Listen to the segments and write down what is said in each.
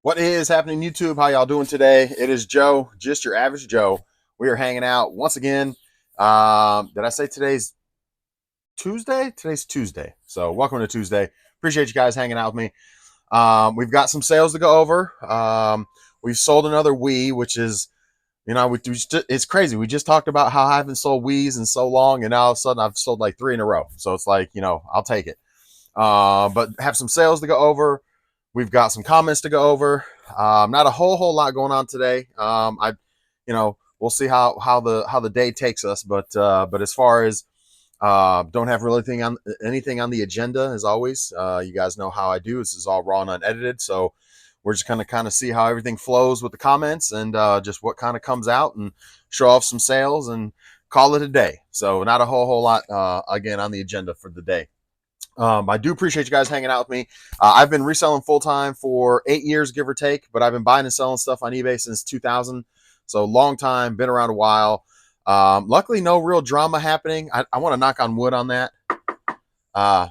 What is happening, YouTube? How y'all doing today? It is Joe, just your average Joe. We are hanging out once again. Did I say today's Tuesday? Today's Tuesday. So welcome to Tuesday. Appreciate you guys hanging out with me. We've got some sales to go over. We've sold another Wii, which is, it's crazy. We just talked about how I haven't sold Wii's in so long, and now all of a sudden I've sold like three in a row. So it's like, I'll take it. But have some sales to go over. We've got some comments to go over. Not a whole lot going on today. We'll see how the day takes us. But as far as don't have really anything on the agenda as always. You guys know how I do. This is all raw and unedited, so we're just gonna kind of see how everything flows with the comments and just what kind of comes out and show off some sales and call it a day. So not a whole lot again on the agenda for the day. I do appreciate you guys hanging out with me. I've been reselling full time for 8 years, give or take, but I've been buying and selling stuff on eBay since 2000. So long time, been around a while. Luckily, no real drama happening. I want to knock on wood on that uh,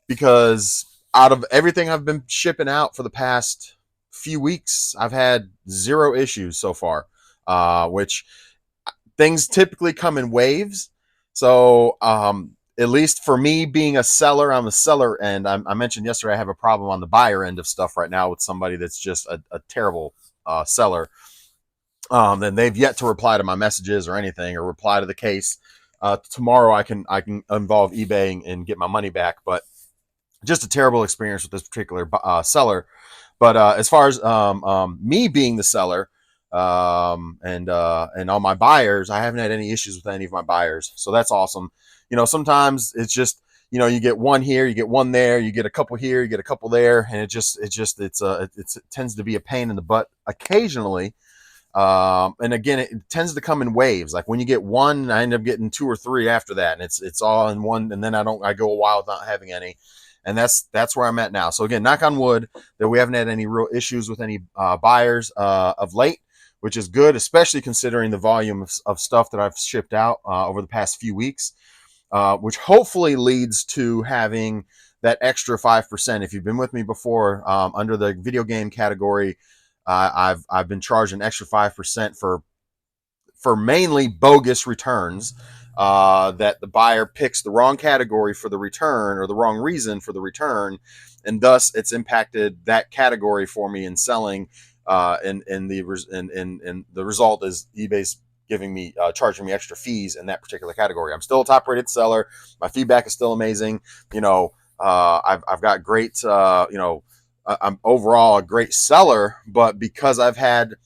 because out of everything I've been shipping out for the past few weeks, I've had zero issues so far, which things typically come in waves. So at least for me being a seller, I'm a seller, and I mentioned yesterday I have a problem on the buyer end of stuff right now with somebody that's just a terrible seller. Then they've yet to reply to my messages or anything, or reply to the case. Tomorrow I can involve eBay and get my money back, but just a terrible experience with this particular seller. But as far as me being the seller and all my buyers, I haven't had any issues with any of my buyers, so that's awesome. Sometimes it's just you get one here, you get one there, you get a couple here, you get a couple there, and it tends to be a pain in the butt occasionally. And again, it tends to come in waves. Like when you get one, I end up getting two or three after that, and it's all in one, and then I go a while without having any. And that's where I'm at now. So again, knock on wood that we haven't had any real issues with any buyers of late, which is good, especially considering the volume of stuff that I've shipped out over the past few weeks, which hopefully leads to having that extra 5%. If you've been with me before, under the video game category, I've been charged an extra 5% for mainly bogus returns. That the buyer picks the wrong category for the return or the wrong reason for the return, and thus it's impacted that category for me in selling. And the result is eBay's giving me charging me extra fees in that particular category. I'm still a top rated seller. My feedback is still amazing. I've got great. I'm overall a great seller, but because I've had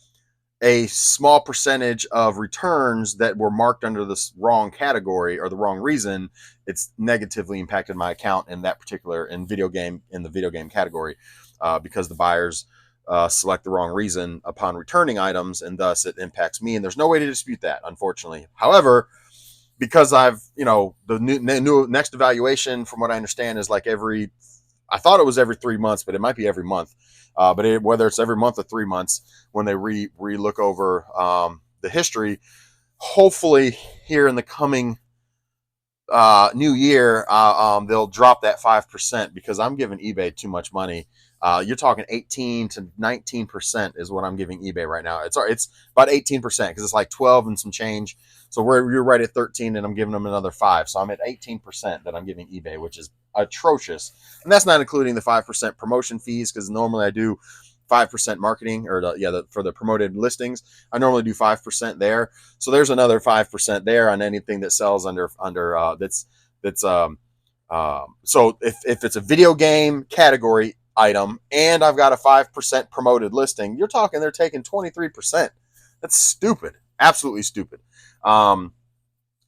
a small percentage of returns that were marked under this wrong category or the wrong reason, it's negatively impacted my account in that particular in the video game category, because the buyers select the wrong reason upon returning items, and thus it impacts me. And there's no way to dispute that, unfortunately. However, because I've the new next evaluation, from what I understand, is like I thought it was every 3 months, but it might be every month. Whether it's every month or 3 months, when they re-look over the history, hopefully here in the coming new year, they'll drop that 5%, because I'm giving eBay too much money. You're talking 18 to 19% is what I'm giving eBay right now. It's about 18%, because it's like 12 and some change. So you're right at 13, and I'm giving them another 5. So I'm at 18% that I'm giving eBay, which is atrocious. And that's not including the 5% promotion fees, because normally I do 5% marketing, or for the promoted listings. I normally do 5% there. So there's another 5% there on anything that sells under that's so if it's a video game category item and I've got a 5% promoted listing, you're talking they're taking 23%. That's stupid. Absolutely stupid.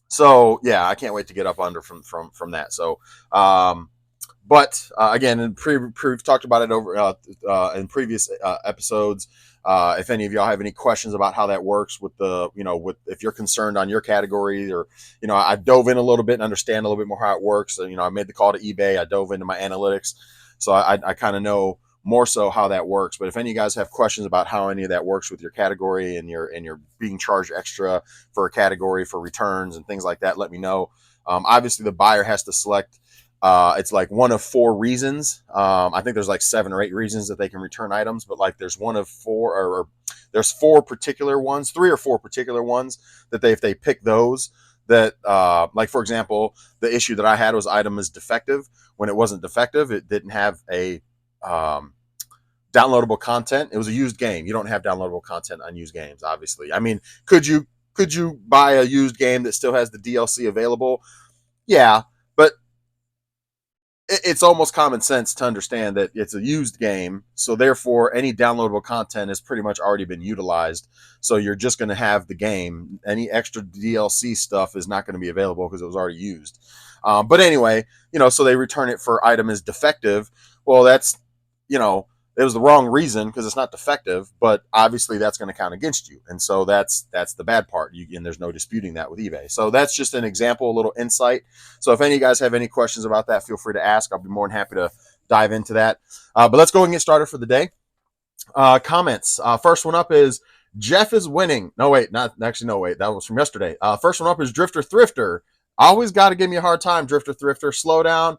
So yeah, I can't wait to get up under from that. So but again, we've talked about it over in previous episodes. If any of y'all have any questions about how that works with if you're concerned on your category, or I dove in a little bit and understand a little bit more how it works. So, I made the call to eBay. I dove into my analytics, so I kind of know more so how that works. But if any of you guys have questions about how any of that works with your category, and you're being charged extra for a category for returns and things like that, let me know. Obviously, the buyer has to select It's like one of 4 reasons. I think there's like 7 or 8 reasons that they can return items, but like there's one of 4, or there's 4 particular ones, 3 or 4 particular ones that if they pick those, that like for example, the issue that I had was item is defective. When it wasn't defective, it didn't have a downloadable content. It was a used game. You don't have downloadable content on used games, obviously. I mean, could you buy a used game that still has the DLC available? Yeah, but it's almost common sense to understand that it's a used game, so therefore any downloadable content has pretty much already been utilized. So you're just going to have the game. Any extra DLC stuff is not going to be available because it was already used. But anyway, so they return it for item is defective. Well, that's, it was the wrong reason because it's not defective, but obviously that's going to count against you. And so that's the bad part. And there's no disputing that with eBay. So that's just an example, a little insight. So if any of you guys have any questions about that, feel free to ask. I'll be more than happy to dive into that. But let's go and get started for the day. Comments. First one up is Jeff is winning. No, wait, not actually. No, wait, that was from yesterday. First one up is Drifter Thrifter. Always got to give me a hard time, Drifter Thrifter. Slow down.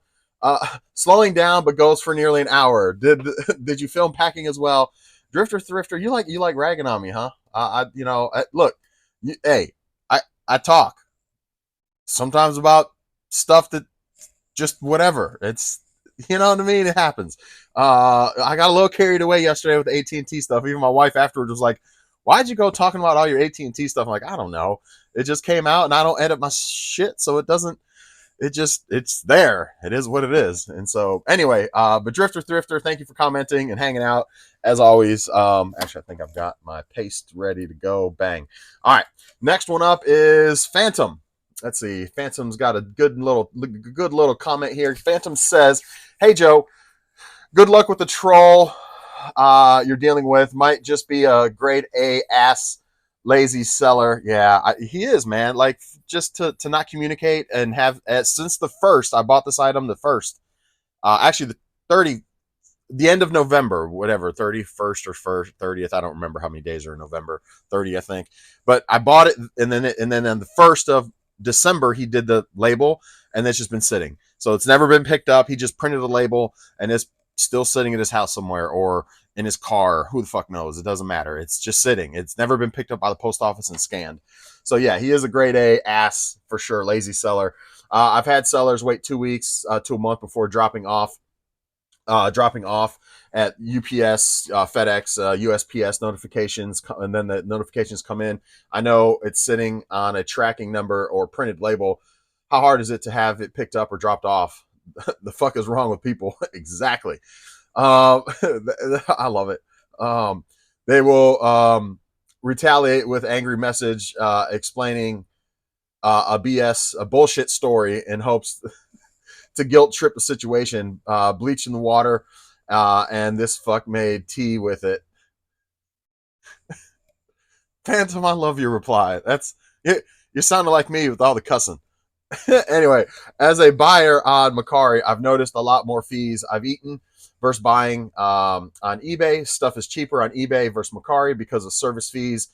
Slowing down, but goes for nearly an hour. Did you film packing as well, Drifter Thrifter? You like ragging on me, huh? Look, I talk sometimes about stuff that just whatever. It's what I mean. It happens. I got a little carried away yesterday with the AT&T stuff. Even my wife afterwards was like, "Why'd you go talking about all your AT&T stuff?" I'm like, I don't know. It just came out, and I don't edit my shit, so it doesn't. It's there. It is what it is. And so anyway, but Drifter Thrifter, thank you for commenting and hanging out as always. Actually, I think I've got my paste ready to go. Bang. All right. Next one up is Phantom. Let's see. Phantom's got a good little comment here. Phantom says, "Hey Joe, good luck with the troll you're dealing with. Might just be a grade A ass lazy seller." Yeah, he is, man. Like, just to not communicate and have since the first I bought this item, the first actually the end of November, whatever, 31st or 30th, I don't remember how many days are in November, 30 I think, but I bought it, and then on the 1st of December he did the label, and it's just been sitting, so it's never been picked up. He just printed the label, and it's still sitting at his house somewhere or in his car. Who the fuck knows? It doesn't matter. It's just sitting. It's never been picked up by the post office and scanned. So yeah, he is a grade A ass for sure, lazy seller. I've had sellers wait 2 weeks to a month before dropping off at UPS, FedEx, USPS notifications, and then the notifications come in. I know it's sitting on a tracking number or printed label. How hard is it to have it picked up or dropped off? The fuck is wrong with people? Exactly. I love it. They will retaliate with angry message explaining a bullshit story in hopes to guilt trip the situation, bleach in the water, and this fuck made tea with it. Phantom, I love your reply. That's it. You sounded like me with all the cussing. Anyway, as a buyer on Mercari, I've noticed a lot more fees I've eaten versus buying on eBay. Stuff is cheaper on eBay versus Mercari because of service fees,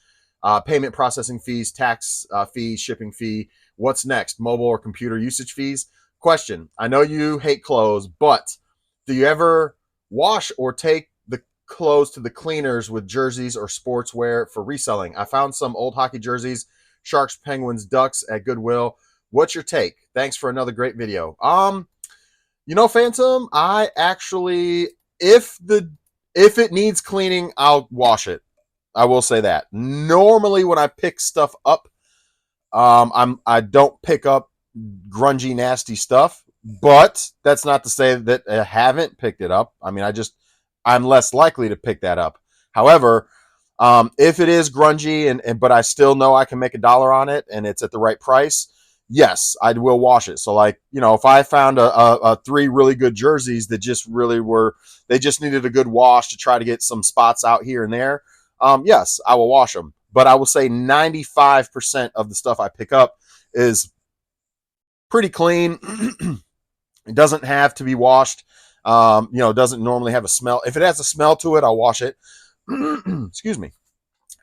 payment processing fees, tax fees, shipping fee. What's next? Mobile or computer usage fees? Question. I know you hate clothes, but do you ever wash or take the clothes to the cleaners with jerseys or sportswear for reselling? I found some old hockey jerseys, Sharks, Penguins, Ducks at Goodwill. What's your take? Thanks for another great video. Phantom, I actually, if it needs cleaning, I'll wash it. I will say that. Normally when I pick stuff up, I don't pick up grungy, nasty stuff, but that's not to say that I haven't picked it up. I mean, I'm less likely to pick that up. However, if it is grungy but I still know I can make $1 on it and it's at the right price, yes, I will wash it. So like, if I found a 3 really good jerseys that just really they just needed a good wash to try to get some spots out here and there, yes, I will wash them. But I will say 95% of the stuff I pick up is pretty clean. It doesn't have to be washed. It doesn't normally have a smell. If it has a smell to it, I'll wash it. Excuse me.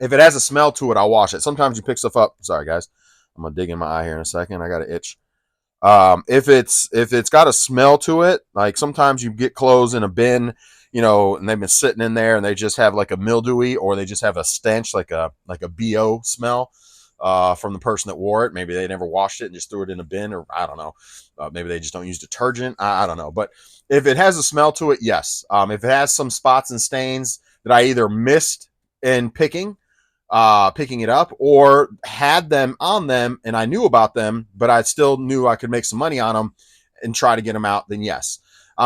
If it has a smell to it, I'll wash it. Sometimes you pick stuff up. Sorry, guys. I'm going to dig in my eye here in a second. I got an itch. If it's got a smell to it, like sometimes you get clothes in a bin, and they've been sitting in there and they just have like a mildewy, or they just have a stench, like a BO smell from the person that wore it. Maybe they never washed it and just threw it in a bin, or I don't know. Maybe they just don't use detergent. I don't know. But if it has a smell to it, yes. If it has some spots and stains that I either missed in picking it up, or had them on them and I knew about them, but I still knew I could make some money on them and try to get them out, then yes.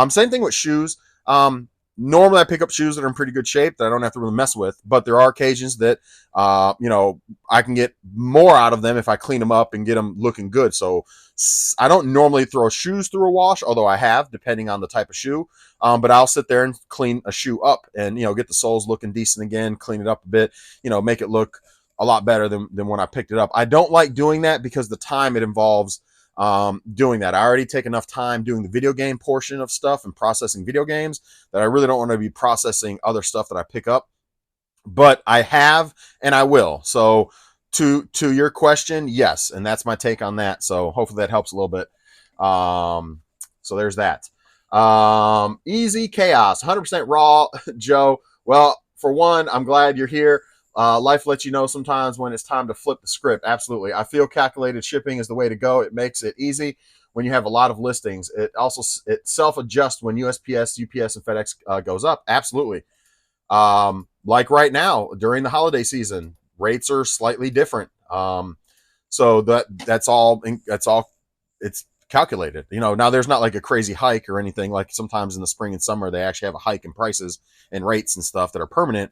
Same thing with shoes. Normally I pick up shoes that are in pretty good shape that I don't have to really mess with, but there are occasions that, I can get more out of them if I clean them up and get them looking good. So I don't normally throw shoes through a wash, although I have, depending on the type of shoe. But I'll sit there and clean a shoe up and, get the soles looking decent again, clean it up a bit, make it look a lot better than when I picked it up. I don't like doing that because the time it involves doing that. I already take enough time doing the video game portion of stuff and processing video games that I really don't want to be processing other stuff that I pick up. But I have and I will. So to your question, yes, and that's my take on that. So hopefully that helps a little bit. So there's that. Easy chaos, 100% raw, Joe. Well, for one, I'm glad you're here. Life lets you know sometimes when it's time to flip the script. Absolutely. I feel calculated shipping is the way to go. It makes it easy when you have a lot of listings. It self-adjusts when USPS, UPS, and FedEx goes up. Absolutely. Like right now during the holiday season, rates are slightly different. So that's all it's calculated. Now there's not like a crazy hike or anything. Like sometimes in the spring and summer, they actually have a hike in prices and rates and stuff that are permanent.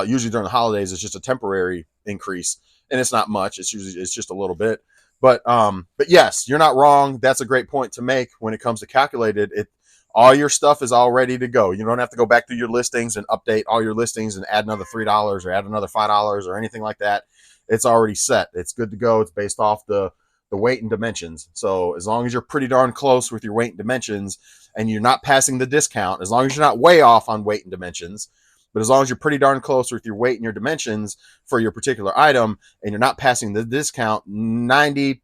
Usually during the holidays, it's just a temporary increase, and it's not much. It's just a little bit. But yes, you're not wrong. That's a great point to make when it comes to calculated. All your stuff is all ready to go. You don't have to go back through your listings and update all your listings and add another $3 or add another $5 or anything like that. It's already set. It's good to go. It's based off the weight and dimensions. So as long as you're pretty darn close with your weight and dimensions and you're not passing the discount, as long as you're not way off on weight and dimensions, but as long as you're pretty darn close with your weight and your dimensions for your particular item and you're not passing the discount, 90%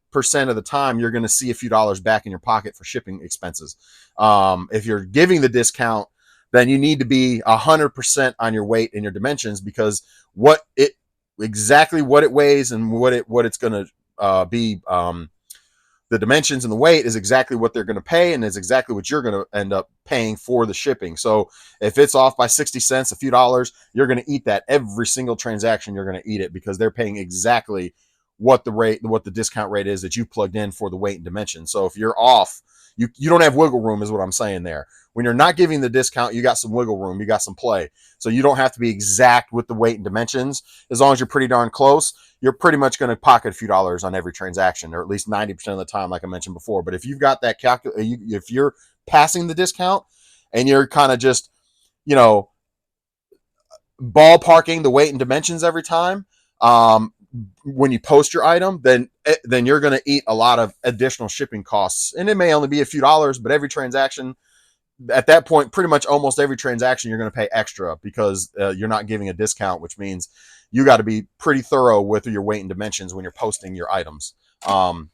of the time you're going to see a few dollars back in your pocket for shipping expenses. If you're giving the discount, then you need to be 100% on your weight and your dimensions, because exactly what it weighs and what it's going to be, the dimensions and the weight is exactly what they're going to pay, and is exactly what you're going to end up paying for the shipping. So if it's off by 60 cents, a few dollars, you're going to eat that every single transaction. You're going to eat it because they're paying exactly what the discount rate is that you plugged in for the weight and dimension. So if you're off, you don't have wiggle room, is what I'm saying there. When you're not giving the discount, you got some wiggle room, you got some play. So you don't have to be exact with the weight and dimensions. As long as you're pretty darn close, you're pretty much going to pocket a few dollars on every transaction, or at least 90% of the time, like I mentioned before. But if you've got that if you're passing the discount and you're kind of just, you know, ballparking the weight and dimensions every time, when you post your item, then you're going to eat a lot of additional shipping costs. And it may only be a few dollars, but every transaction at that point, pretty much almost every transaction, you're going to pay extra because you're not giving a discount, which means you got to be pretty thorough with your weight and dimensions when you're posting your items.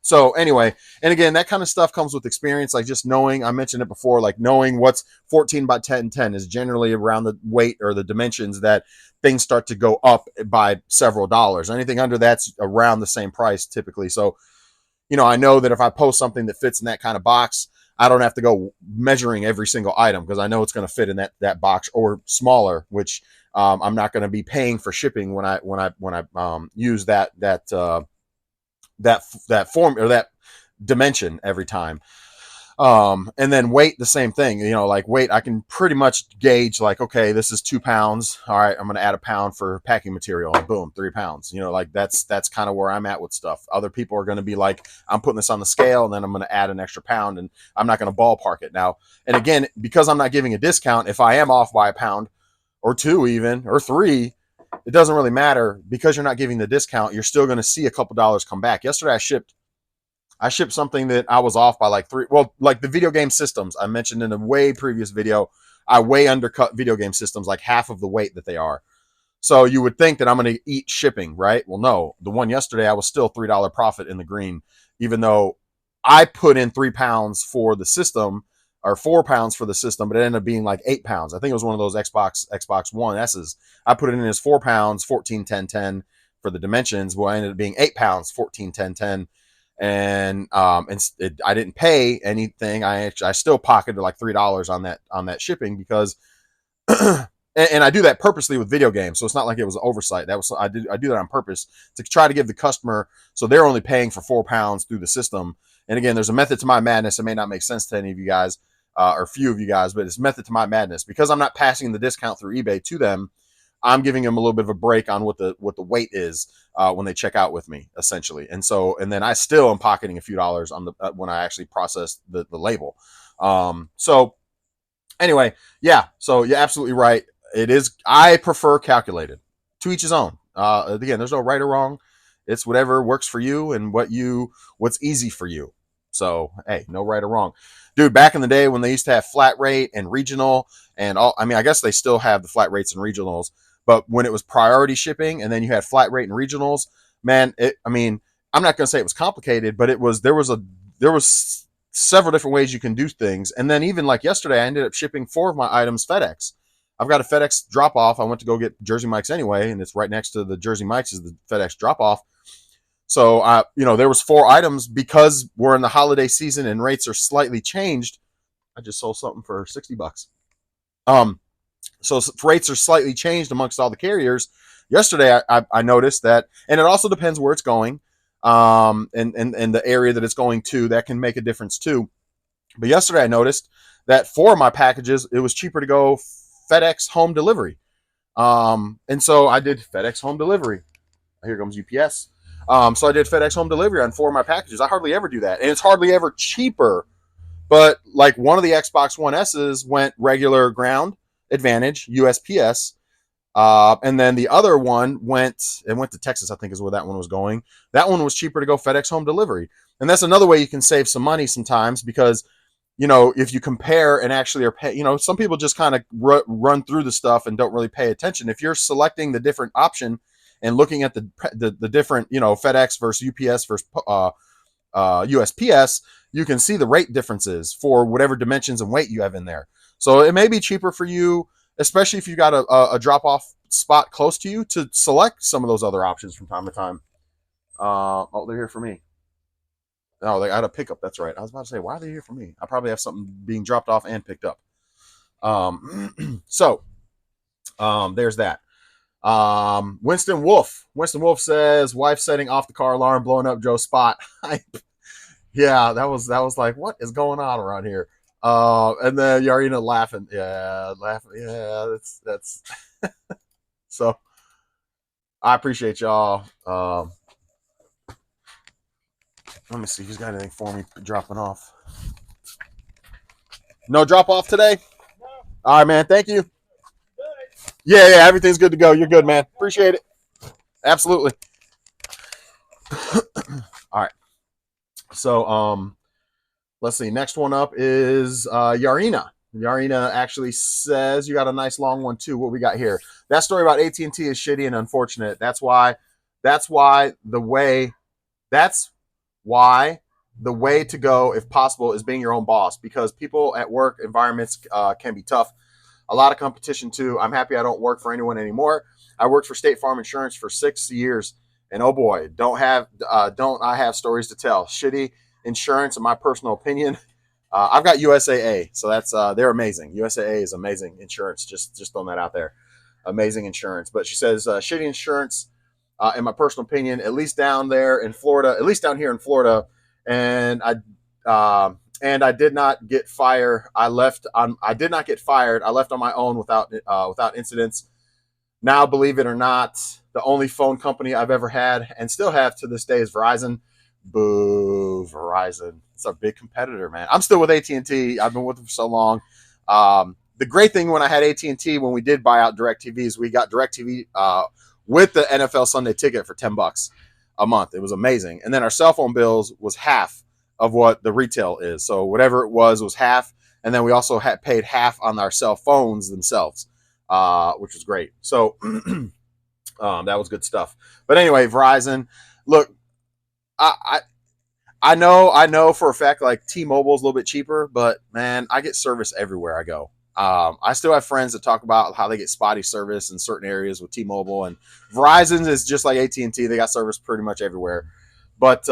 So anyway, and again, that kind of stuff comes with experience. Like just knowing, I mentioned it before, like knowing what's 14 by 10 is generally around the weight or the dimensions that things start to go up by several dollars. Anything under that's around the same price typically. So, I know that if I post something that fits in that kind of box, I don't have to go measuring every single item because I know it's going to fit in that box or smaller, which I'm not going to be paying for shipping when I use that form or that dimension every time. And then weight, the same thing, like weight, I can pretty much gauge like, okay, this is 2 pounds. All right, I'm going to add a pound for packing material and boom, 3 pounds, like that's kind of where I'm at with stuff. Other people are going to be like, I'm putting this on the scale and then I'm going to add an extra pound, and I'm not going to ballpark it now. And again, because I'm not giving a discount, if I am off by a pound or 2 even, or 3, it doesn't really matter because you're not giving the discount. You're still going to see a couple dollars come back. Yesterday I shipped something that I was off by like 3. Well, like the video game systems I mentioned in a way previous video, I way undercut video game systems like half of the weight that they are. So you would think that I'm going to eat shipping, right? Well, no. The one yesterday, I was still $3 profit in the green, even though I put in 3 pounds for the system, or 4 pounds for the system, but it ended up being like 8 pounds. I think it was one of those Xbox One S's. I put it in as 4 pounds, 14, 10, 10 for the dimensions. Well, I ended up being 8 pounds, 14, 10, 10. And I didn't pay anything. I still pocketed like $3 on that shipping because and I do that purposely with video games, so it's not like it was an oversight. That was I do that on purpose to try to give the customer, so they're only paying for 4 pounds through the system. And again, there's a method to my madness. It may not make sense to any of you guys, or few of you guys, but it's method to my madness because I'm not passing the discount through eBay to them. I'm giving them a little bit of a break on what the weight is when they check out with me, essentially. And then I still am pocketing a few dollars on the when I actually process the label. So anyway, yeah. So you're absolutely right. It is. I prefer calculated. To each his own. Again, there's no right or wrong. It's whatever works for you and what's easy for you. So hey, no right or wrong, dude. Back in the day when they used to have flat rate and regional and all, I mean, I guess they still have the flat rates and regionals, but when it was priority shipping and then you had flat rate and regionals, man, I mean, I'm not gonna say it was complicated, but there was several different ways you can do things. And then even like yesterday, I ended up shipping 4 of my items FedEx. I've got a FedEx drop off. I went to go get Jersey Mike's anyway, and it's right next to the Jersey Mike's is the FedEx drop off. So there was 4 items because we're in the holiday season and rates are slightly changed. I just sold something for $60. So rates are slightly changed amongst all the carriers. Yesterday, I noticed that, and it also depends where it's going, and the area that it's going to. That can make a difference too. But yesterday, I noticed that 4 of my packages, it was cheaper to go FedEx home delivery. And so I did FedEx home delivery. Here comes UPS. So I did FedEx home delivery on 4 of my packages. I hardly ever do that, and it's hardly ever cheaper. But like one of the Xbox One S's went regular ground, Advantage, USPS, and then the other one went to Texas. I think is where that one was going. That one was cheaper to go FedEx home delivery, and that's another way you can save some money sometimes because if you compare and actually are pay, some people just kind of run through the stuff and don't really pay attention. If you're selecting the different option and looking at the different, FedEx versus UPS versus USPS, you can see the rate differences for whatever dimensions and weight you have in there. So it may be cheaper for you, especially if you got a drop-off spot close to you, to select some of those other options from time to time. They're here for me. Oh, they got a pickup. That's right. I was about to say, why are they here for me? I probably have something being dropped off and picked up. There's that. Winston Wolf says, wife setting off the car alarm, blowing up Joe's spot. Yeah, that was like, what is going on around here? And then Yarina laughing. Yeah, that's so I appreciate y'all. Let me see if he's got anything for me dropping off. No drop off today? No. All right, man. Thank you. Good. Yeah, everything's good to go. You're good, man. Appreciate it. Absolutely. All right. So, let's see. Next one up is Yarina. Yarina actually says you got a nice long one too. What we got here? That story about AT&T is shitty and unfortunate. That's why the way to go, if possible, is being your own boss, because people at work environments can be tough. A lot of competition too. I'm happy I don't work for anyone anymore. I worked for State Farm Insurance for 6 years, and oh boy, don't I have stories to tell. Shitty insurance, in my personal opinion. I've got USAA, so that's they're amazing. USAA is amazing insurance. Just throwing that out there. Amazing insurance. But she says shitty insurance, in my personal opinion, at least down there in Florida, at least down here in Florida. And I did not get fired. I did not get fired. I left on my own without incidents. Now, believe it or not, the only phone company I've ever had and still have to this day is Verizon. Boo, Verizon. It's a big competitor, man. I'm still with AT&T. I've been with them for so long. The great thing when I had AT&T, when we did buy out DirecTV, is we got DirecTV with the NFL Sunday ticket for $10 a month. It was amazing. And then our cell phone bills was half of what the retail is. So whatever it was half. And then we also had paid half on our cell phones themselves, which was great. So that was good stuff. But anyway, Verizon, look, I know for a fact like T-Mobile is a little bit cheaper, but man, I get service everywhere I go. I still have friends that talk about how they get spotty service in certain areas with T-Mobile, and Verizon is just like AT&T. They got service pretty much everywhere. But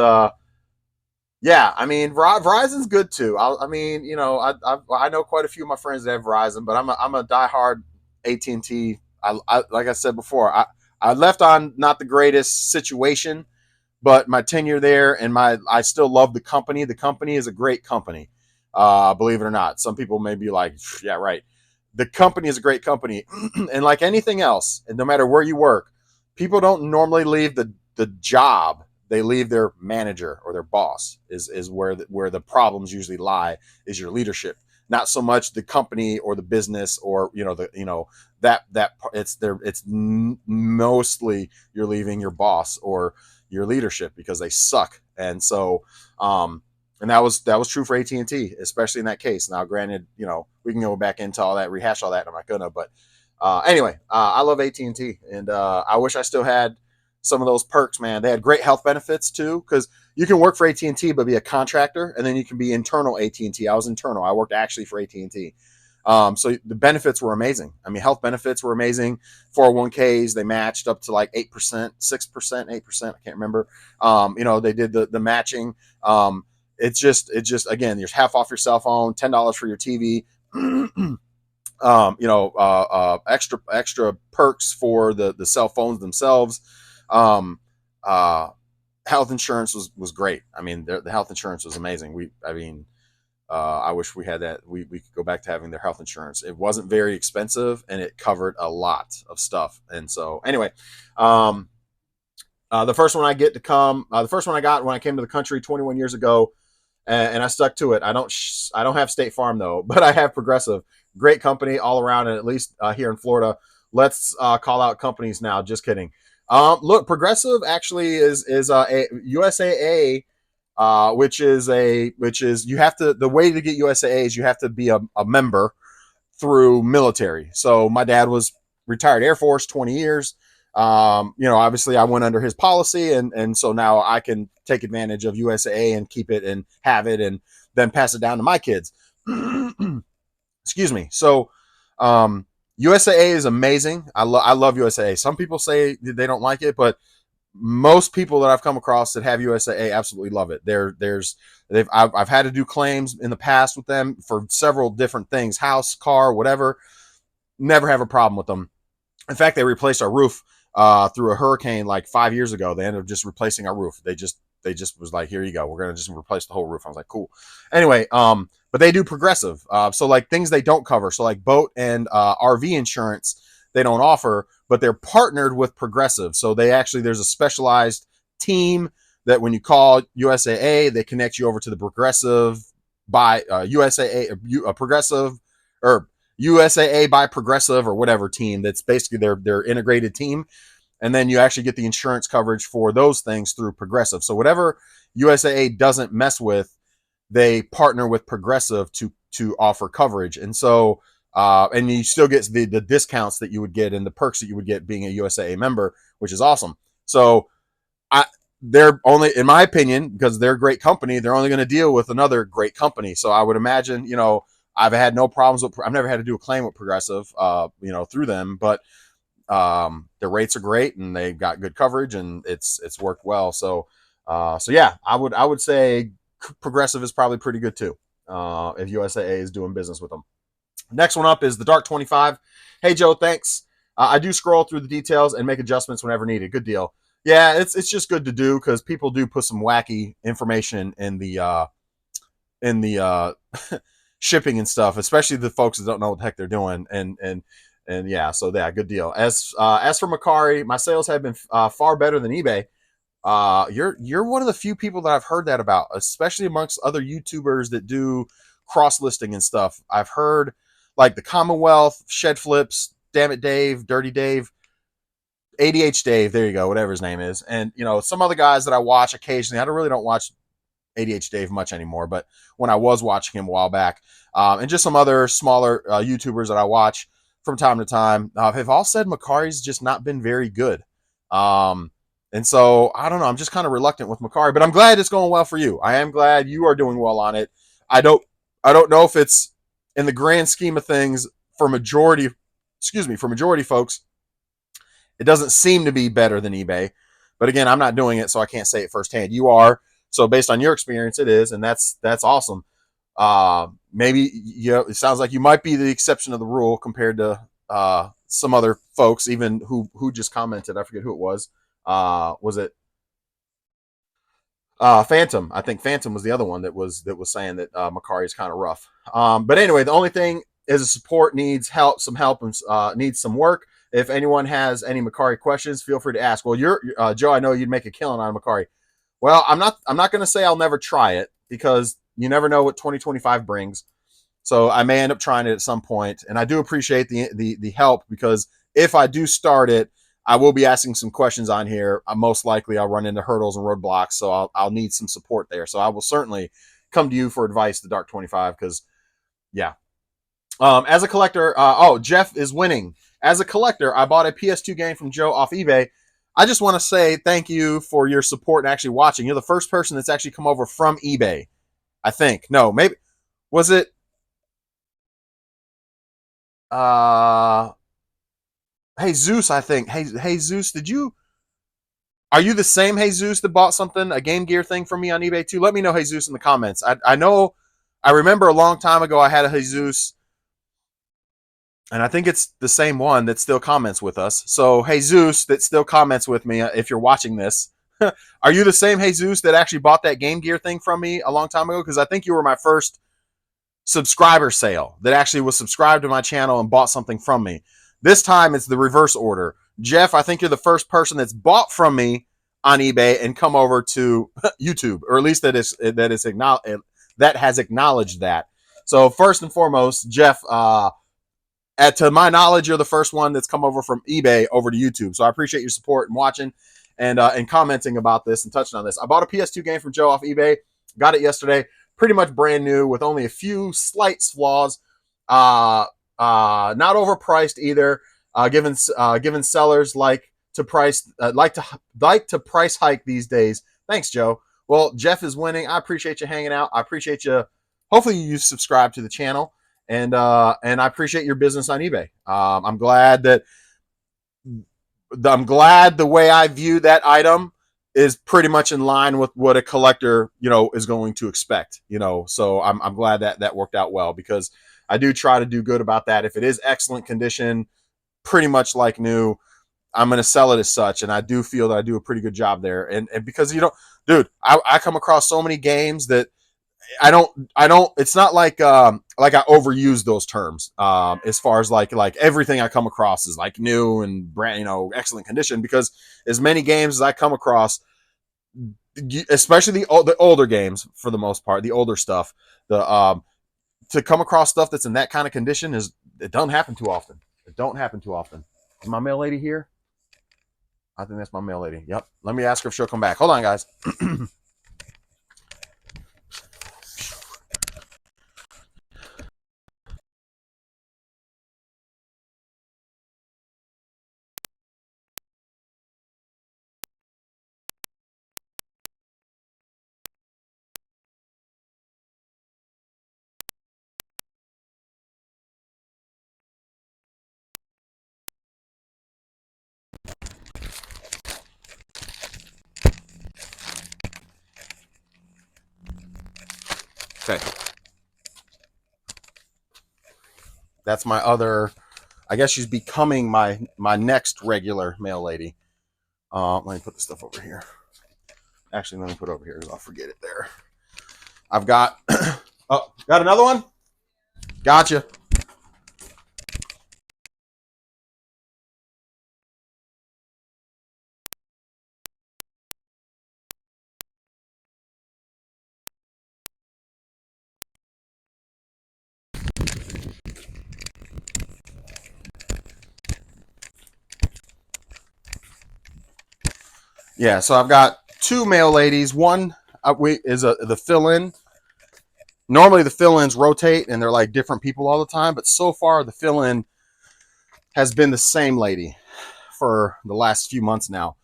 yeah, I mean Verizon's good too. I mean, I know quite a few of my friends that have Verizon, but I'm a diehard AT&T. I like I said before, I left on not the greatest situation, but my tenure there and I still love the company. The company is a great company. Believe it or not. Some people may be like, yeah, right. The company is a great company. And like anything else, and no matter where you work, people don't normally leave the job. They leave their manager or their boss is where the problems usually lie, is your leadership. Not so much the company or the business or that it's mostly you're leaving your boss or your leadership because they suck. And so and that was true for AT&T, especially in that case. Now granted, we can go back into all that, rehash all that, and I'm not gonna, but anyway, I love AT&T, and I wish I still had some of those perks, man. They had great health benefits too, because you can work for AT&T but be a contractor, and then you can be internal AT&T. I was internal. I worked actually for AT&T. So the benefits were amazing. I mean, health benefits were amazing. 401ks, they matched up to like 8%, 6%, 8%. I can't remember. They did the matching. It's just, again, you're half off your cell phone, $10 for your TV. Extra perks for the cell phones themselves. Um, uh, Health insurance was great. I mean, the health insurance was amazing. I wish we had that. We could go back to having their health insurance. It wasn't very expensive and it covered a lot of stuff. And so anyway, the first one the first one I got when I came to the country 21 years ago, and I stuck to it. I don't have State Farm though, but I have Progressive. Great company all around, and at least here in Florida. Let's call out companies now. Just kidding. Look, Progressive actually is a USAA, which is you have to, the way to get USAA is you have to be a member through military. So my dad was retired Air Force 20 years. Obviously I went under his policy, and so now I can take advantage of USAA and keep it and have it and then pass it down to my kids. Excuse me. So, USAA is amazing. I love USAA. Some people say they don't like it, but most people that I've come across that have USAA absolutely love it. I've had to do claims in the past with them for several different things, house, car, whatever. Never have a problem with them. In fact, they replaced our roof through a hurricane like 5 years ago. They ended up just replacing our roof. They just was like, here you go. We're going to just replace the whole roof. I was like, cool. Anyway, but they do Progressive. So like things they don't cover. So like boat and RV insurance, they don't offer, but they're partnered with Progressive. So there's a specialized team that when you call USAA, they connect you over to the Progressive by USAA, Progressive, or USAA by Progressive or whatever team. That's basically their integrated team. And then you actually get the insurance coverage for those things through Progressive. So whatever USAA doesn't mess with, they partner with Progressive to offer coverage. And so and you still get the discounts that you would get and the perks that you would get being a USAA member, which is awesome. So they're only, in my opinion, because they're a great company, they're only going to deal with another great company. So I would imagine, I've had no problems I've never had to do a claim with Progressive, through them, but their rates are great and they've got good coverage and it's worked well. So yeah, I would say Progressive is probably pretty good too, if USAA is doing business with them. Next one up is the Dark 25. Hey Joe, thanks. I do scroll through the details and make adjustments whenever needed. Good deal. Yeah, it's just good to do because people do put some wacky information in the shipping and stuff, especially the folks that don't know what the heck they're doing. And yeah, so yeah, good deal. As for Mercari, my sales have been far better than eBay. You're one of the few people that I've heard that about, especially amongst other YouTubers that do cross listing and stuff. I've heard like the Commonwealth, Shed Flips, Damn It Dave, Dirty Dave, ADH Dave, there you go, whatever his name is. And some other guys that I watch occasionally. I don't watch ADH Dave much anymore, but when I was watching him a while back, and just some other smaller YouTubers that I watch from time to time, have all said Mercari's just not been very good. And so I don't know. I'm just kind of reluctant with Mercari, but I'm glad it's going well for you. I am glad you are doing well on it. I don't I don't know if it's in the grand scheme of things for majority, for majority folks, it doesn't seem to be better than eBay. But again, I'm not doing it, so I can't say it firsthand. You are. So based on your experience, it is, and that's awesome. Maybe it sounds like you might be the exception of the rule compared to some other folks, even who just commented. I forget who it was. Was it Phantom? I think Phantom was the other one that was saying that Mercari is kind of rough. But anyway, the only thing is a support needs help, and needs some work. If anyone has any Mercari questions, feel free to ask. Well, you're Joe. I know you'd make a killing on Mercari. Well, I'm not. I'm not going to say I'll never try it because you never know what 2025 brings. So I may end up trying it at some point, and I do appreciate the help because if I do start it, I will be asking some questions on here. Most likely, I'll run into hurdles and roadblocks, so I'll need some support there. So I will certainly come to you for advice, the Dark 25, because yeah. As a collector, Jeff is winning. As a collector, I bought a PS2 game from Joe off eBay. I just want to say thank you for your support and actually watching. You're the first person that's actually come over from eBay. I think. No, maybe was it uh Hey Zeus, I think. Hey Zeus, are you the same Jesus that bought something, a Game Gear thing from me on eBay too? Let me know, Jesus, in the comments. I know I remember a long time ago I had a Jesus, and I think it's the same one that still comments with us. So Jesus that still comments with me, if you're watching this, are you the same Jesus that actually bought that Game Gear thing from me a long time ago? Because I think you were my first subscriber sale that actually was subscribed to my channel and bought something from me. This time it's the reverse order. Jeff, I think you're the first person that's bought from me on eBay and come over to YouTube, or at least that has acknowledged that. So first and foremost, Jeff, to my knowledge, you're the first one that's come over from eBay over to YouTube. So I appreciate your support and watching and commenting about this and touching on this. I bought a PS2 game from Joe off eBay. Got it yesterday. Pretty much brand new with only a few slight flaws. Not overpriced either. Given sellers like to price price hike these days. Thanks, Joe. Well, Jeff is winning. I appreciate you hanging out. I appreciate you. Hopefully, you subscribe to the channel, and I appreciate your business on eBay. I'm glad the way I view that item is pretty much in line with what a collector, is going to expect, so I'm glad that worked out well, because I do try to do good about that. If it is excellent condition, pretty much like new, I'm going to sell it as such. And I do feel that I do a pretty good job there. And because, I come across so many games that I don't, it's not like I overuse those terms, as far as like everything I come across is like new and brand, excellent condition, because as many games as I come across, especially the older games, for the most part, the older stuff, to come across stuff that's in that kind of condition it don't happen too often. It don't happen too often. Is my mail lady here? I think that's my mail lady. Yep. Let me ask her if she'll come back. Hold on, guys. Okay. That's my other, I guess she's becoming my next regular mail lady. Let me put the stuff over here. Actually, let me put it over here because I'll forget it there. I've got, oh, got another one? Gotcha. Yeah, so I've got two mail ladies. One is the fill-in. Normally the fill-ins rotate and they're like different people all the time, but so far the fill-in has been the same lady for the last few months now.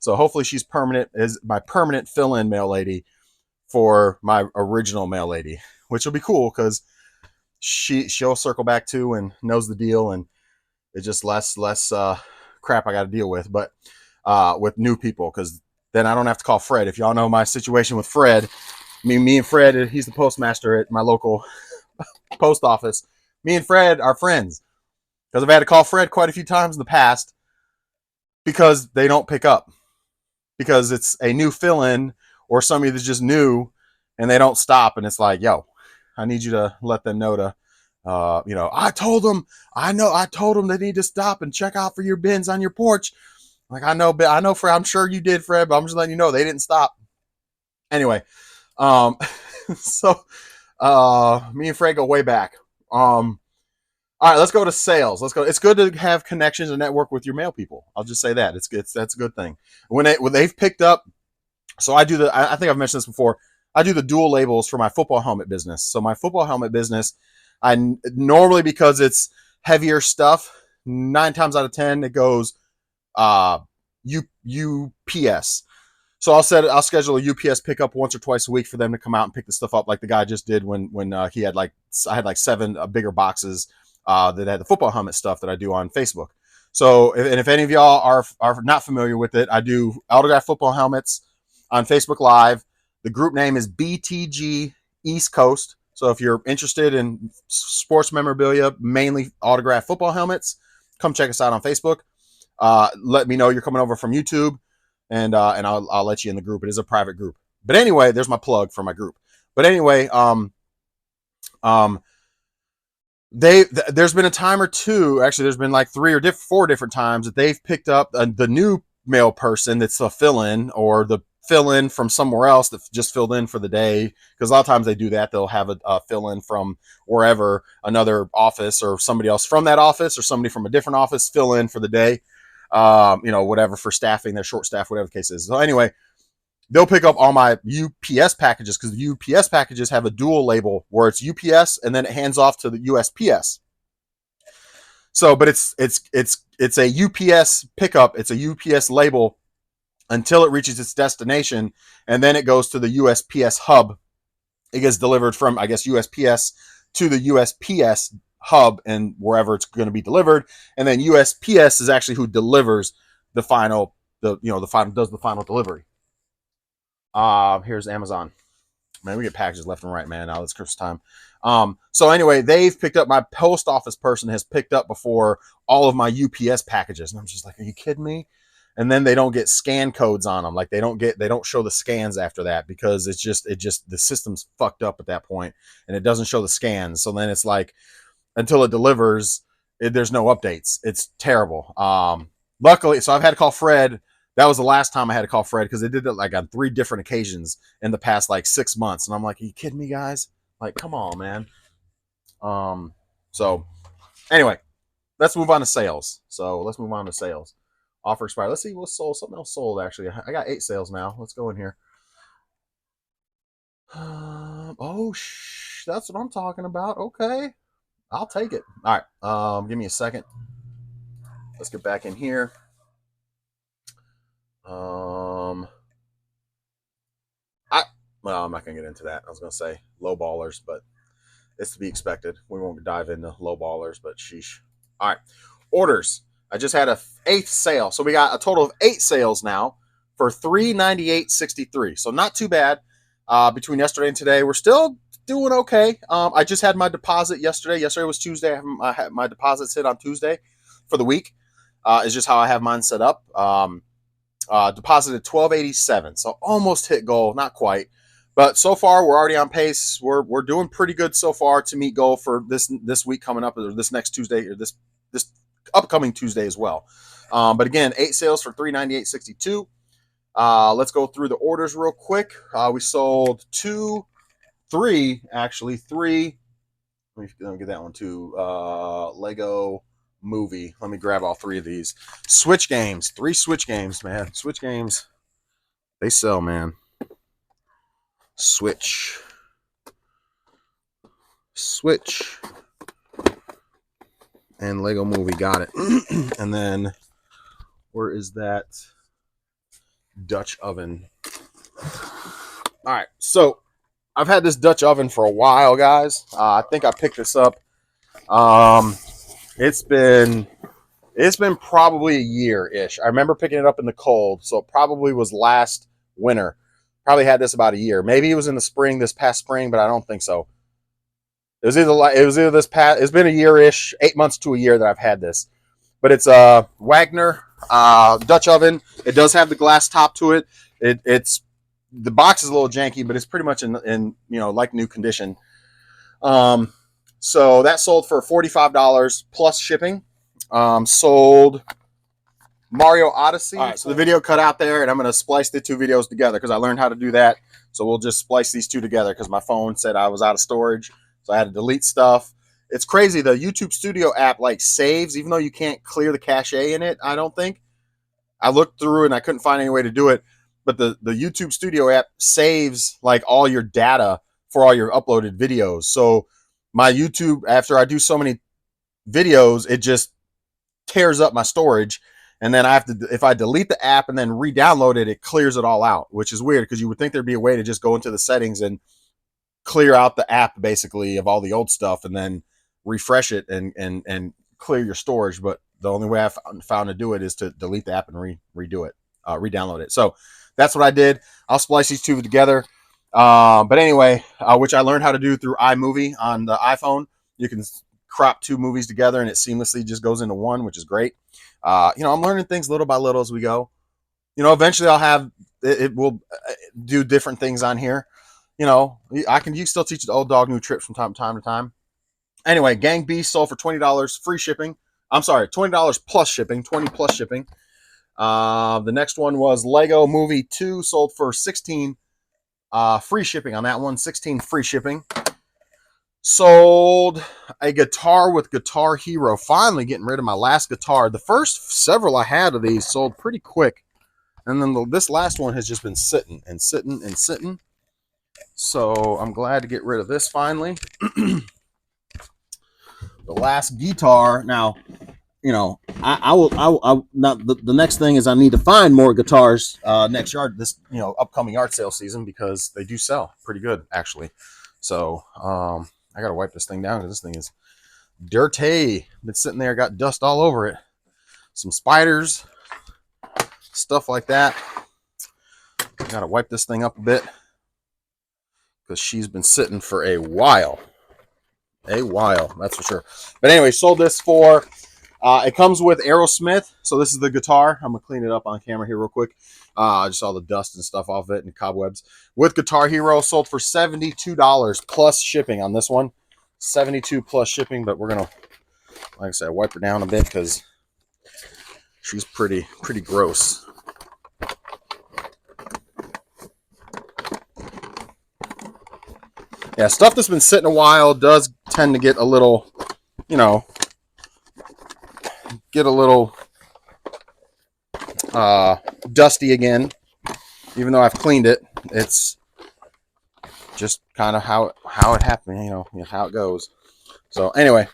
So hopefully she's permanent, is my permanent fill-in mail lady for my original mail lady, which will be cool because she'll circle back too and knows the deal, and it's just less crap I got to deal with. But with new people, because then I don't have to call Fred. If y'all know my situation with Fred, me and Fred, he's the postmaster at my local post office. Me and Fred are friends because I've had to call Fred quite a few times in the past because they don't pick up, because it's a new fill-in or somebody that's just new and they don't stop, and it's like, yo, I need you to let them know to I told them they need to stop and check out for your bins on your porch. Like, I know, Fred, I'm sure you did, Fred, but I'm just letting you know they didn't stop. Anyway, so me and Fred go way back. All right, let's go to sales. Let's go. It's good to have connections and network with your mail people. I'll just say that. It's good. That's a good thing. When they've picked up, so I do I think I've mentioned this before. I do the dual labels for my football helmet business. So my football helmet business, I normally, because it's heavier stuff, 9 times out of 10 it goes UPS. So I'll schedule a UPS pickup once or twice a week for them to come out and pick the stuff up, like the guy just did when he had I had like 7 bigger boxes that had the football helmet stuff that I do on Facebook. So if any of y'all are not familiar with it, I do autographed football helmets on Facebook Live. The group name is BTG East Coast. So if you're interested in sports memorabilia, mainly autographed football helmets, come check us out on Facebook. Let me know you're coming over from YouTube, and I'll let you in the group. It is a private group. But anyway, there's my plug for my group. But anyway, there's been a time or two, actually there's been like 3 or 4 different times that they've picked up the new mail person that's a fill-in, or the fill-in from somewhere else that just filled in for the day, because a lot of times they do that. They'll have a fill-in from wherever, another office, or somebody else from that office, or somebody from a different office fill in for the day, whatever, for staffing, they're short staff, whatever the case is. So anyway, they'll pick up all my UPS packages, because the UPS packages have a dual label where it's UPS and then it hands off to the USPS. So, but it's a UPS pickup. It's a UPS label until it reaches its destination, and then it goes to the USPS hub. It gets delivered from, I guess, USPS to the USPS hub and wherever it's going to be delivered. And then USPS is actually who delivers the final does the final delivery. Here's Amazon. Man, we get packages left and right, man. Now it's Christmas time. So anyway, they've picked up, my post office person has picked up before all of my UPS packages. And I'm just like, are you kidding me? And then they don't get scan codes on them. Like they don't show the scans after that, because it just the system's fucked up at that point, and it doesn't show the scans. So then it's like, until it delivers, there's no updates. It's terrible. Luckily, so I've had to call Fred. That was the last time I had to call Fred, because they did it like on 3 different occasions in the past like 6 months. And I'm like, are you kidding me, guys? Like, come on, man. So anyway, let's move on to sales. Offer expired. Let's see what's sold. Something else sold, actually. I got 8 sales now. Let's go in here. That's what I'm talking about. Okay. I'll take it. All right. Give me a second. Let's get back in here. I'm not gonna get into that. I was gonna say low ballers, but it's to be expected. We won't dive into low ballers, but sheesh. All right, orders. I just had a 8th sale, so we got a total of 8 sales now for $398.63. So not too bad. Between yesterday and today, we're still doing okay. I just had my deposit yesterday. Yesterday was Tuesday. I had my deposits hit on Tuesday for the week. Is just how I have mine set up. Deposited $12.87, so almost hit goal, not quite, but so far we're already on pace. We're doing pretty good so far to meet goal for this week coming up, or this next Tuesday, or this upcoming Tuesday as well. But again, 8 sales for $398.62. Let's go through the orders real quick. We sold 3. Let me get that one too. Lego movie. Let me grab all 3 of these. Switch games. 3 Switch games, man. Switch games. They sell, man. Switch. And Lego movie. Got it. And then, where is that? Dutch oven. All right, so I've had this Dutch oven for a while, guys. I think I picked this up. It's been probably a year-ish. I remember picking it up in the cold, so it probably was last winter. Probably had this about a year. Maybe it was in the spring, this past spring, but I don't think so. It was either this past. It's been a year-ish, 8 months to a year that I've had this. But it's a Wagner Dutch oven. It does have the glass top to it. It's the box is a little janky, but it's pretty much in like new condition. So that sold for $45 plus shipping. Sold Mario Odyssey. All right, so the video cut out there, and I'm going to splice the two videos together because I learned how to do that. So we'll just splice these two together because my phone said I was out of storage, so I had to delete stuff. It's crazy. The YouTube Studio app like saves, even though you can't clear the cache in it. I don't think. I looked through and I couldn't find any way to do it. But the YouTube Studio app saves like all your data for all your uploaded videos. So my YouTube, after I do so many videos, it just tears up my storage. And then I have to, if I delete the app and then re-download it, it clears it all out, which is weird because you would think there'd be a way to just go into the settings and clear out the app basically of all the old stuff and then refresh it and clear your storage. But the only way I've found to do it is to delete the app and redo it, re-download it. So that's what I did. I'll splice these two together. But anyway, which I learned how to do through iMovie on the iPhone. You can crop two movies together and it seamlessly just goes into one, which is great. I'm learning things little by little as we go. Eventually I'll have it will do different things on here. You can still teach the old dog new tricks from time to time. Anyway, Gang Beast sold for $20 free shipping. I'm sorry, $20 plus shipping, 20 plus shipping. The next one was Lego Movie 2, sold for $16 free shipping on that one, 16 free shipping. Sold a guitar with Guitar Hero. Finally getting rid of my last guitar. The first several I had of these sold pretty quick. And then this last one has just been sitting and sitting and sitting. So I'm glad to get rid of this finally. The last guitar. Now, I will now the next thing is I need to find more guitars next yard, this upcoming yard sale season, because they do sell pretty good actually. So I gotta wipe this thing down because this thing is dirty. Been sitting there, got dust all over it. Some spiders, stuff like that. Gotta wipe this thing up a bit because she's been sitting for a while. That's for sure. But anyway, sold this for it comes with Aerosmith. So this is the guitar. I'm gonna clean it up on camera here real quick. Just all the dust and stuff off it and cobwebs. With Guitar Hero, sold for $72 plus shipping on this one. 72 plus shipping, but we're gonna, like I said, wipe her down a bit because she's pretty gross. Yeah, stuff that's been sitting a while does tend to get a little, dusty again. Even though I've cleaned it, it's just kind of how it happened, how it goes. So anyway,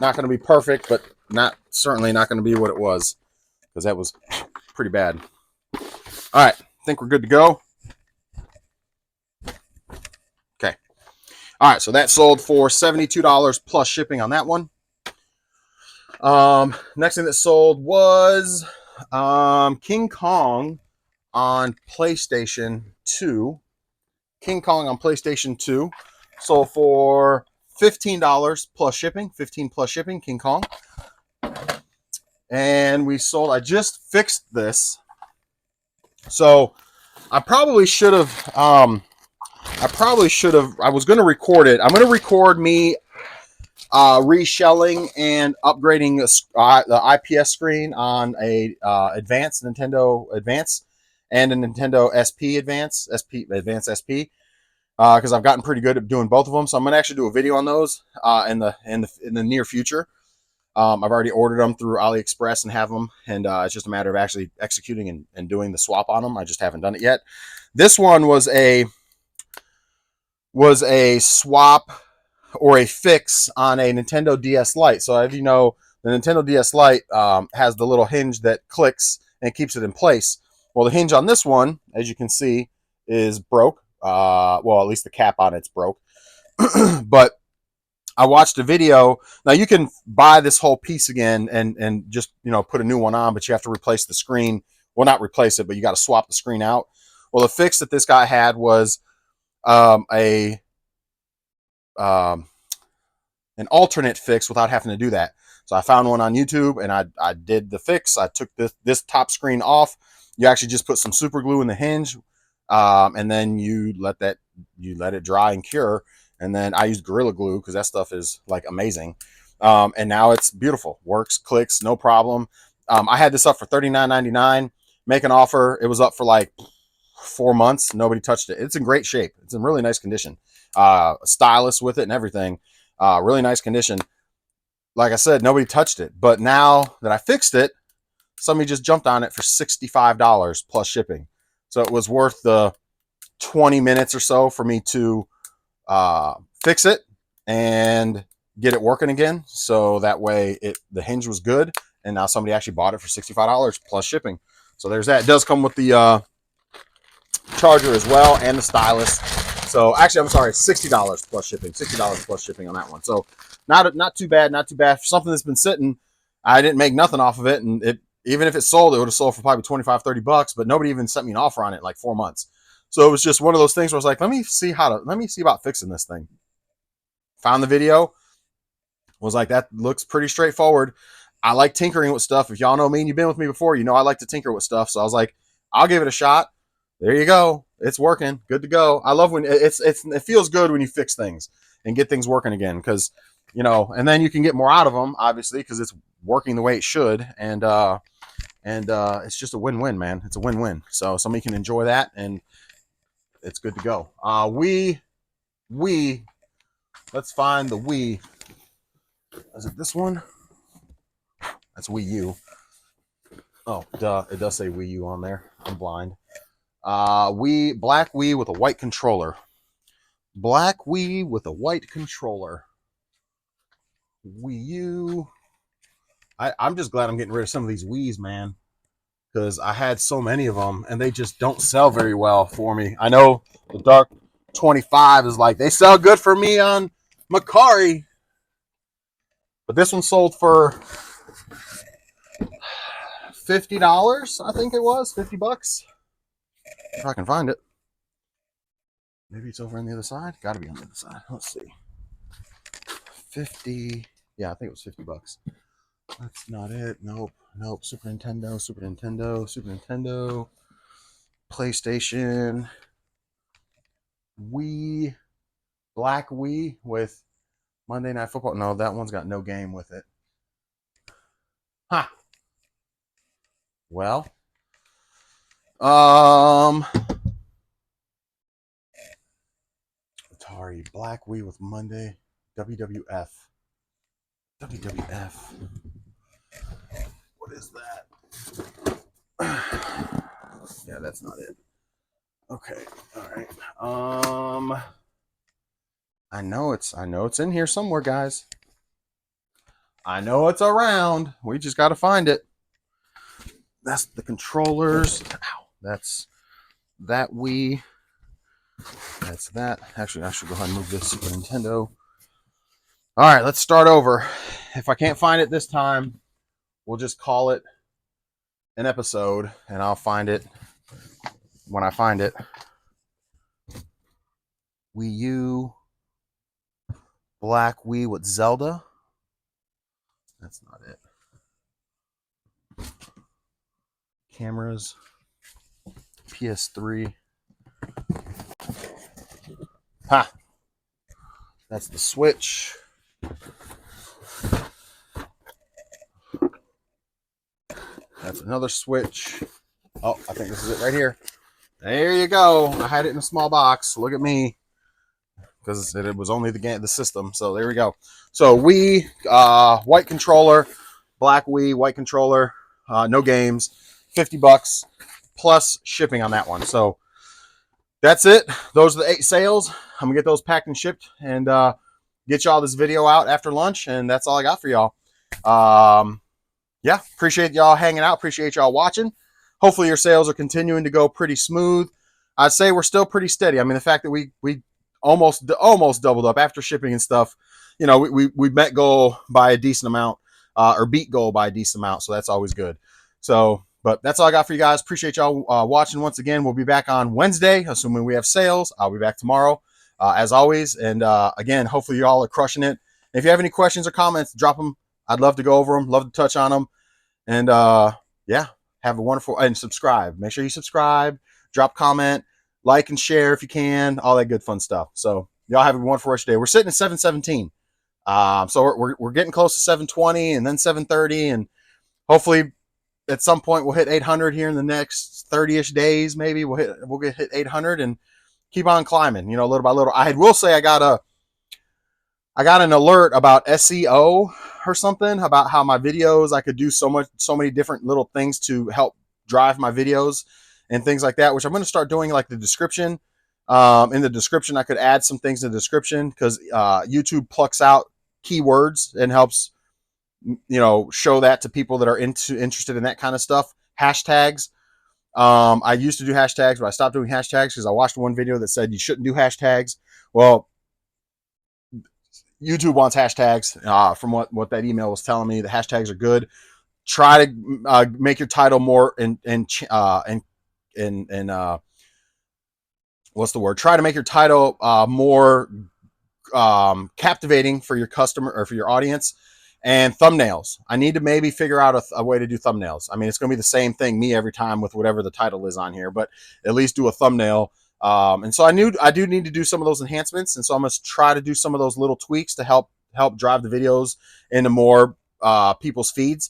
not going to be perfect, but certainly not going to be what it was, because that was pretty bad. All right, I think we're good to go. Okay. All right, so that sold for $72 plus shipping on that one. Next thing that sold was King Kong on PlayStation 2. King Kong on PlayStation 2 sold for $15 plus shipping. 15 plus shipping, King Kong. And I just fixed this. So I probably should have, I was going to record it. I'm going to record me reshelling and upgrading the IPS screen on a advanced Nintendo Advance and a Nintendo SP Advance SP, because I've gotten pretty good at doing both of them. So I'm gonna actually do a video on those in the near future. I've already ordered them through AliExpress and have them, and it's just a matter of actually executing and doing the swap on them. I just haven't done it yet. This one was a swap or a fix on a Nintendo DS Lite. So as you know, The Nintendo DS Lite has the little hinge that clicks and keeps it in place. Well, the hinge on this one, as you can see, is broke. Well, at least the cap on it's broke. But I watched a video. Now you can buy this whole piece again and just, you know, put a new one on, but you have to replace the screen. Well, not replace it, but you got to swap the screen out. Well, the fix that this guy had was an alternate fix without having to do that. So I found one on YouTube and I did the fix. I took this top screen off. You actually just put some super glue in the hinge, and then you let it dry and cure. And then I used Gorilla Glue because that stuff is like amazing. And now it's beautiful. Works, clicks, no problem. I had this up for $39.99. Make an offer. It was up for like 4 months. Nobody touched it. It's in great shape. It's in really nice condition. Stylus with it and everything. Really nice condition. Like I said, nobody touched it. But now that I fixed it, somebody just jumped on it for $65 plus shipping. So it was worth the 20 minutes or so for me to fix it and get it working again. So that way the hinge was good. And now somebody actually bought it for $65 plus shipping. So there's that. It does come with the charger as well and the stylus. So actually, I'm sorry, $60 plus shipping. $60 plus shipping on that one. So not too bad, not too bad. For something that's been sitting, I didn't make nothing off of it. And even if it sold, it would have sold for probably 25, 30 bucks, but nobody even sent me an offer on it in like 4 months. So it was just one of those things where I was like, let me see about fixing this thing. Found the video, was like, that looks pretty straightforward. I like tinkering with stuff. If y'all know me and you've been with me before, you know I like to tinker with stuff. So I was like, I'll give it a shot. There you go. It's working. Good to go. I love when it feels good when you fix things and get things working again, because, you know, and then you can get more out of them, obviously, because it's working the way it should. And it's just a win-win, man. It's a win-win. So somebody can enjoy that, and it's good to go. Let's find the Wii. Is it this one? That's Wii U. Oh, duh. It does say Wii U on there. I'm blind. Black Wii with a white controller. Black Wii with a white controller. Wii U. I'm just glad I'm getting rid of some of these Wiis, man, because I had so many of them and they just don't sell very well for me. I know the Dark 25 is like, they sell good for me on Mercari, but this one sold for $50. I think it was 50 bucks. If I can find it. Maybe it's over on the other side. Got to be on the other side. Let's see. 50. Yeah, I think it was 50 bucks. That's not it. Nope. Super Nintendo. PlayStation. Wii. Black Wii with Monday Night Football. No, that one's got no game with it. Huh. Well. Atari. Black Wii with Monday. WWF. What is that? Yeah, that's not it. Okay. All right. I know it's in here somewhere, guys. I know it's around. We just got to find it. That's the controllers. Ow. That's that Wii. That's that. Actually, I should go ahead and move this Super Nintendo. All right, let's start over. If I can't find it this time, we'll just call it an episode, and I'll find it when I find it. Wii U. Black Wii with Zelda. That's not it. Cameras. PS3. Ha! That's the Switch. That's another Switch. Oh, I think this is it right here. There you go. I had it in a small box. Look at me. Because it was only the system. So there we go. So Wii, white controller, Black Wii, white controller, no games, 50 bucks plus shipping on that one. So that's it. Those are the 8 sales. I'm gonna get those packed and shipped and get y'all this video out after lunch. And that's all I got for y'all. Yeah, appreciate y'all hanging out. Appreciate y'all watching. Hopefully your sales are continuing to go pretty smooth. I'd say we're still pretty steady. I mean, the fact that we almost doubled up after shipping and stuff, you know, we met goal by a decent amount, or beat goal by a decent amount. So that's always good. So, but that's all I got for you guys. Appreciate y'all watching once again. We'll be back on Wednesday, assuming we have sales. I'll be back tomorrow, as always. And again, hopefully y'all are crushing it. If you have any questions or comments, drop them. I'd love to go over them. Love to touch on them. And yeah, have a wonderful, and subscribe. Make sure you subscribe, drop comment, like and share if you can, all that good fun stuff. So y'all have a wonderful rest of your day. We're sitting at 717. So we're getting close to 720 and then 730, and hopefully at some point we'll hit 800 here in the next 30ish days. Maybe we'll get hit 800 and keep on climbing, you know, little by little. I will say I got an alert about SEO or something, about how my videos, I could do so many different little things to help drive my videos and things like that, which I'm going to start doing, like the description. In the description, I could add some things in the description, because YouTube plucks out keywords and helps, you know, show that to people that are interested in that kind of stuff. Hashtags. I used to do hashtags, but I stopped doing hashtags because I watched one video that said you shouldn't do hashtags. Well, YouTube wants hashtags. From what that email was telling me, the hashtags are good. Try to make your title more what's the word? Try to make your title more captivating for your customer or for your audience. And thumbnails. I need to maybe figure out a way to do thumbnails. I mean, it's going to be the same thing me every time with whatever the title is on here, but at least do a thumbnail. And so I do need to do some of those enhancements. And so I'm going to try to do some of those little tweaks to help drive the videos into more people's feeds.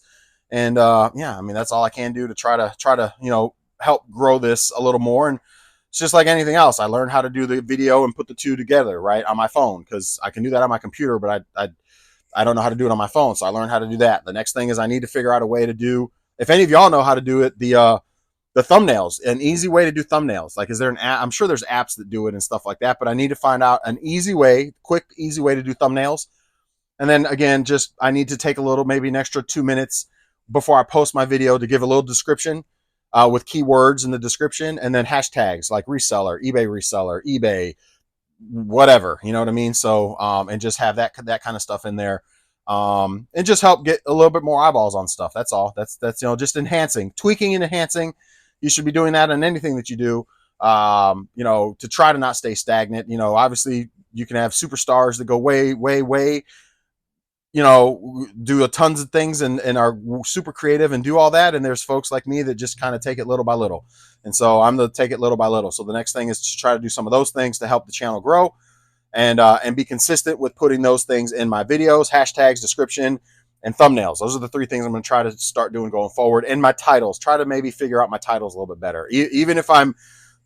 And yeah, I mean, that's all I can do to try to, you know, help grow this a little more. And it's just like anything else. I learned how to do the video and put the two together, right, on my phone, because I can do that on my computer, but I don't know how to do it on my phone. So I learned how to do that. The next thing is I need to figure out a way to do, if any of y'all know how to do it, the thumbnails, an easy way to do thumbnails. Like, is there an app? I'm sure there's apps that do it and stuff like that, but I need to find out an easy way, quick, easy way to do thumbnails. And then again, just, I need to take maybe an extra 2 minutes before I post my video to give a little description with keywords in the description, and then hashtags like reseller, eBay, whatever, you know what I mean? So, and just have that kind of stuff in there, and just help get a little bit more eyeballs on stuff. That's all. That's, you know, just tweaking and enhancing. You should be doing that in anything that you do, you know, to try to not stay stagnant. You know, obviously you can have superstars that go way, you know, do tons of things and are super creative and do all that. And there's folks like me that just kind of take it little by little. And so I'm going to take it little by little. So the next thing is to try to do some of those things to help the channel grow, and be consistent with putting those things in my videos: hashtags, description, and thumbnails. Those are the 3 things I'm going to try to start doing going forward. And my titles, try to maybe figure out my titles a little bit better. Even if I'm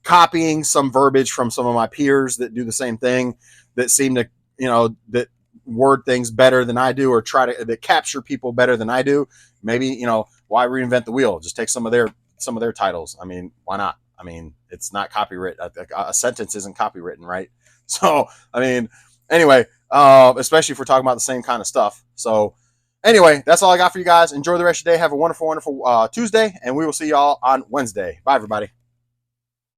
copying some verbiage from some of my peers that do the same thing, that seem to, you know, that word things better than I do, or that capture people better than I do. Maybe, you know, why reinvent the wheel? Just take some of their titles. I mean, why not? I mean, it's not copyright. A sentence isn't copywritten, right? So, I mean, anyway, especially if we're talking about the same kind of stuff. So anyway, that's all I got for you guys. Enjoy the rest of your day. Have a wonderful, wonderful Tuesday, and we will see y'all on Wednesday. Bye, everybody.